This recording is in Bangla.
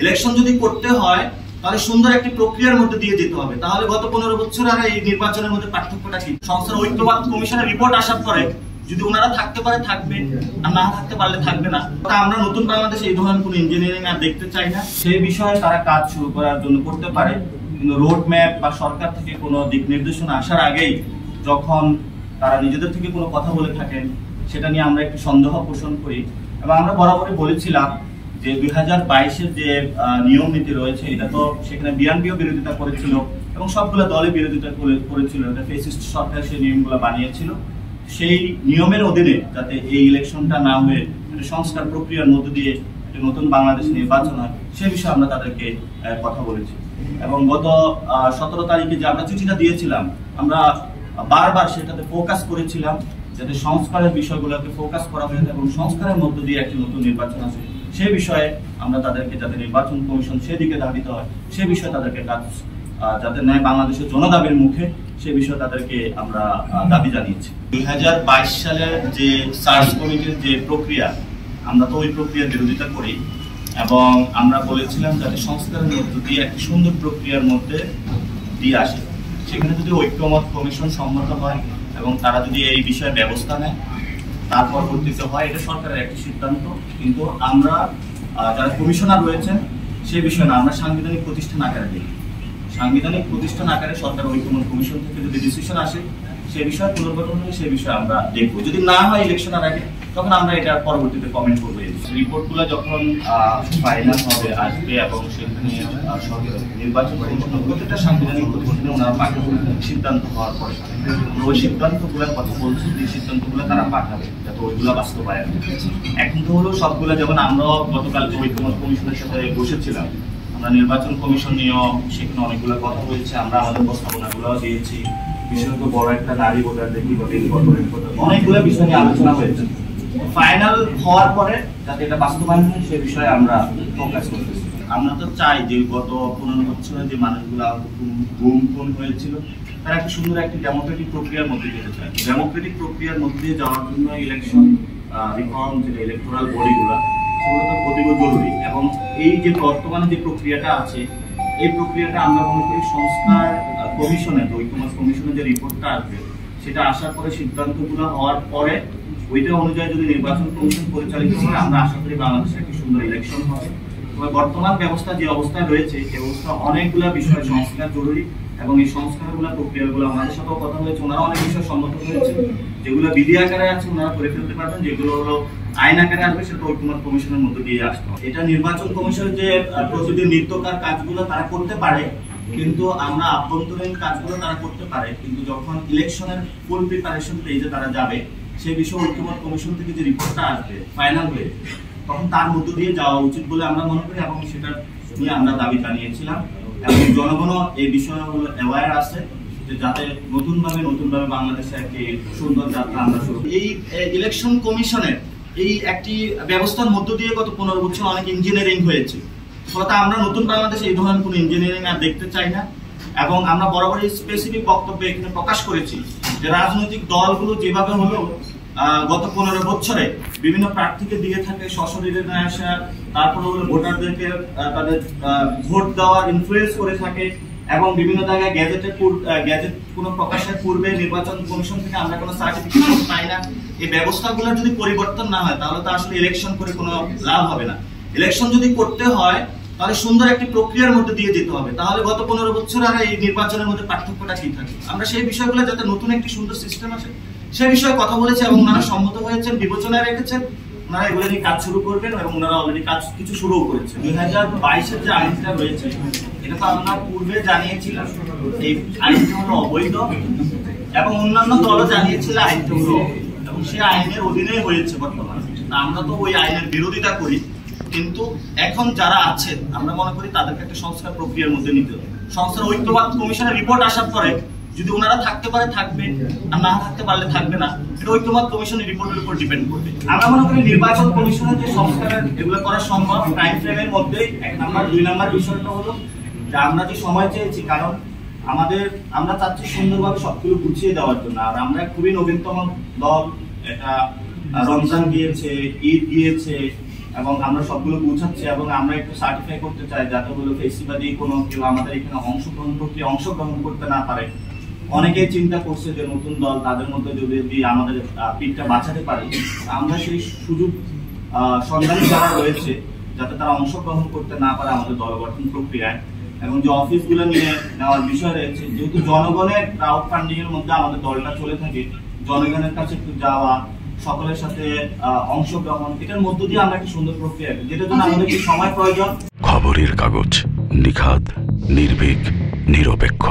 ইলেকশন যদি করতে হয় তাহলে সুন্দর একটি প্রক্রিয়ার মধ্যে দিয়ে যেতে হবে। তাহলে গত 15 বছর আর এই নির্বাচনের মধ্যে পার্থক্যটা কি? সংস্থার ঐক্যবাদ কমিশনের রিপোর্ট আসার পরে যদি ওনারা থাকতে পারে থাকবে, আর না থাকতে পারলে থাকবে না। আমরা নতুন বাংলাদেশে এই ধরনের কোনো ইঞ্জিনিয়ারিং আর দেখতে চাই না। সেই বিষয়ে তারা কাজ শুরু করার জন্য করতে পারে, কিন্তু রোড ম্যাপ বা সরকার থেকে কোনো দিক নির্দেশনা আসার আগেই যখন তারা নিজেদের থেকে কোনো কথা বলে থাকেন, সেটা নিয়ে আমরা একটু সন্দেহ পোষণ করি। এবং আমরা বরাবরই বলেছিলাম যে 2022-এর যে নিয়ম নীতি রয়েছে, এটা তো সেখানে বিএনপিও বিরোধিতা করেছিল এবং সবগুলো দলে বিরোধিতা করেছিল। এটা ফ্যাসিস্ট সরকার সেই নিয়মগুলো বানিয়েছিল। সেই নিয়মের অধীনে যাতে এই ইলেকশনটা না হয়ে সংস্কার প্রক্রিয়ার মধ্য দিয়ে নতুন বাংলাদেশ নির্বাচন হয়, সে বিষয়ে আমরা তাদেরকে কথা বলেছি। এবং গত 17 তারিখে যে আমরা চিঠিটা দিয়েছিলাম, আমরা বারবার সেটাতে ফোকাস করেছিলাম যাতে সংস্কারের বিষয়গুলোকে ফোকাস করা হয়েছে এবং সংস্কারের মধ্য দিয়ে একটি নতুন নির্বাচন আসে। সেই বিষয়ে আমরা তাদেরকে যাতে নির্বাচন কমিশন সেদিকে ধাবিত হয়, সে বিষয়ে তাদেরকে কাজ যাতে নেয় বাংলাদেশের জনদাবির মুখে, সে বিষয়ে তাদেরকে আমরা দাবি জানিয়েছি। 2022 সালের যে সার্চ কমিটির যে প্রক্রিয়া, আমরা তো ওই প্রক্রিয়ার বিরোধিতা করি এবং আমরা বলেছিলাম যাতে সংস্কারের মধ্য দিয়ে একটি সুন্দর প্রক্রিয়ার মধ্যে দিয়ে আসে। সেখানে যদি ঐক্যমত কমিশন সম্মত হয় এবং তারা যদি এই বিষয়ে ব্যবস্থা নেয়, তার পরবর্তীতে হয়, এটা সরকারের একটি সিদ্ধান্ত। কিন্তু আমরা যারা কমিশনার রয়েছেন সে বিষয়ে না, আমরা সাংবিধানিক প্রতিষ্ঠান আকারে দেখি। সাংবিধানিক প্রতিষ্ঠান আকারে সরকার ঐক্যমত কমিশন থেকে যদি ডিসিশন আসে, সে বিষয়ে পুনর্গঠন হলে সে বিষয়ে আমরা দেখবো। যদি না হয় ইলেকশনের আগে, তখন আমরা এটা পরবর্তীতে কমেন্ট করবো। রিপোর্টগুলো যখন ফাইনাল হবে আসবে এবং সেখানে নির্বাচন কমিশন প্রত্যেকটা সাংবিধানিক প্রতিষ্ঠানে ওনারা পাঠাবেন সিদ্ধান্ত হওয়ার পরে। ওই সিদ্ধান্তগুলোর কথা বলছি, যে সিদ্ধান্তগুলো তারা পাঠাবে যাতে ওইগুলো বাস্তবায়ন। এখন তো হলো সবগুলো, যেমন আমরাও গতকালকে ঐক্যমত কমিশনের সাথে বসেছিলাম, আমরা নির্বাচন কমিশন নিয়েও সেখানে অনেকগুলো কথা বলছি, আমরা আমাদের প্রস্তাবনাগুলো দিয়েছি। বিশেষত বড় একটা নারী ভোটারদের কিভাবে অনেকগুলো বিষয় নিয়ে আলোচনা হয়েছে। ফাইনাল হওয়ার পরে যাতে এটা বাস্তবায়ন হয় সে বিষয়ে আমরা ফোকাস করতেছি। আমরা তো চাই যে গত 15 বছরে যে মানুষগুলো গুম খুন হয়েছিল, তারা একটা সুন্দর একটি ডেমোক্রেটিক প্রক্রিয়ার মধ্যে যেতে চায়। ডেমোক্রেটিক প্রক্রিয়ার মধ্যে দিয়ে যাওয়ার জন্য ইলেকশন রিফর্ম, যে ইলেকটোরাল বডিগুলো, সেগুলো তো অতীব জরুরি। এবং এই যে বর্তমানে যে প্রক্রিয়াটা আছে, এই প্রক্রিয়াটা আমরা মনে করি সংস্কার কমিশনের, ঐক্যমত কমিশনের যে রিপোর্টটা আসবে, সেটা আসার পরে সিদ্ধান্তগুলো হওয়ার পরে ওইটা অনুযায়ী যদি নির্বাচন কমিশন পরিচালিত হয়, আমরা আশা করি বাংলাদেশে একটি সুন্দর ইলেকশন হবে। তবে বর্তমান ব্যবস্থা যে অবস্থায় রয়েছে, এই অবস্থা অনেকগুলো বিষয় সংস্কার জরুরি এবং এই সংস্কারগুলো প্রক্রিয়াগুলো আমাদের সাথেও কথা হয়েছে, ওনারা অনেক বিষয় সম্মত হয়েছে। যেগুলো বিধি আকারে আছে ওনারা করে ফেলতে পারবেন, যেগুলো হলো আইন আকারে আসবে সেটা ঐক্যমত কমিশনের মধ্যে দিয়ে আসতে হবে। এটা নির্বাচন কমিশনের যে প্রতিদিন নিত্যকার কাজগুলো তারা করতে পারে, কিন্তু আমরা আভ্যন্তরীণ কাজগুলো তারা করতে পারে, কিন্তু যখন ইলেকশনের ফুল প্রিপারেশন পেজে তারা যাবে, সেই বিষয়ে ঐক্যমত কমিশন থেকে যে রিপোর্টটা আসবে ফাইনাল হয়ে, তখন তার মধ্য দিয়ে যাওয়া উচিত বলে আমরা মনে করি এবং সেটা নিয়ে আমরা দাবি জানিয়েছিলাম। এবং জনগণও এই বিষয়গুলো অ্যাওয়্যার আছে যে যাতে নতুনভাবে বাংলাদেশে একটি সুন্দর যাত্রা আমরা শুরু। এই ইলেকশন কমিশনের এই একটি ব্যবস্থার মধ্য দিয়ে গত 15 বছর অনেক ইঞ্জিনিয়ারিং হয়েছে। ফলে আমরা নতুন বাংলাদেশে এই ধরনের কোনো ইঞ্জিনিয়ারিং আর দেখতে চাই না। এবং আমরা বরাবরই স্পেসিফিক বক্তব্যে এখানে প্রকাশ করেছি যে রাজনৈতিক দলগুলো যেভাবে হলো গত 15 বছরে বিভিন্ন প্রার্থীকে দিয়ে থাকে সশরীরে না আসা, তারপরে হলো ভোটারদেরকে তাদের ভোট দেওয়ার ইনফ্লুয়েন্স করে থাকে এবং বিভিন্ন জায়গায় গ্যাজেট কোনো প্রকাশের পূর্বে নির্বাচন কমিশন থেকে আমরা কোনো সার্টিফিকেট পাই না। এই ব্যবস্থাগুলোর যদি পরিবর্তন না হয়, তাহলে তো আসলে ইলেকশন করে কোনো লাভ হবে না। ইলেকশন যদি করতে হয় তাহলে সুন্দর একটি প্রক্রিয়ার মধ্যে দিয়ে যেতে হবে। তাহলে গত 15 বছর আর এই নির্বাচনের মধ্যে পার্থক্যটা কি থাকে? আমরা সেই বিষয়গুলো যাতে নতুন একটি সুন্দর সিস্টেম আসে সে বিষয়ে কথা বলেছি এবং ওনারা সম্মত হয়েছেন, বিবেচনায় রেখেছেন। ওনারা এগুলো নিয়ে কাজ শুরু করবেন এবং ওনারা অলরেডি কাজ কিছু শুরুও করেছেন। 2022-এর যে আইনটা রয়েছে, এটা তো আমরা পূর্বে জানিয়েছিলাম এই আইনটা হলো অবৈধ এবং অন্যান্য দলও জানিয়েছিল আইনটা হলো, এবং সেই আইনের অধীনেই হয়েছে বর্তমানে। আমরা তো ওই আইনের বিরোধিতা করি, কিন্তু এখন যারা আছেন আমরা মনে করি তাদেরকে একটা সংস্কার প্রক্রিয়ার মধ্যে নিতে হবে। সংস্কার ঐক্যবাদ কমিশনের রিপোর্ট আসার পরে যদি ওনারা থাকতে পারে থাকবে, আর না থাকতে পারলে থাকবে না। এটা ঐক্যমত কমিশনের রিপোর্টের উপর ডিপেন্ড করবে। আমরা মনে করি নির্বাচন কমিশনের যে সংস্কার এগুলো করা সম্ভব টাইম ফ্রেমের মধ্যেই। 1 নাম্বার 2 নাম্বার বিষয়টা হলো যে আমরা যে সময় চেয়েছি, কারণ আমরা চাচ্ছি সুন্দরভাবে সবগুলো গুছিয়ে দেওয়ার জন্য। আর আমরা খুবই নবীনতম দল, এটা রমজান গিয়েছে, ঈদ গিয়েছে, এবং আমরা সবগুলো বুঝাচ্ছি এবং আমরা একটু সার্টিফাই করতে চাই যাতে হলো ফেস্টিভ্যালে কোনো কেউ আমাদের এখানে অংশগ্রহণ করতে না পারে। অনেকেই চিন্তা করছে যে নতুন দল তাদের মধ্যে যদি আমাদের পিঠটা বাঁচাতে পারি, আমরা সেই সুযোগ সন্ধানী যারা রয়েছে যাতে তারা অংশগ্রহণ করতে না পারে আমাদের দল গঠন প্রক্রিয়ায়। এবং যে অফিসগুলো নিয়ে নেওয়ার বিষয় রয়েছে, যেহেতু জনগণের ক্রাউড ফান্ডিং এর মধ্যে আমাদের দলটা চলে থাকে, জনগণের কাছে একটু যাওয়া, সকলের সাথে অংশগ্রহণ, এটার মধ্য দিয়ে আমরা একটা সুন্দর প্রক্রিয়া, যেটার জন্য আমাদের একটু সময় প্রয়োজন। খবরের কাগজ, নিখাদ, নির্ভীক, নিরপেক্ষ।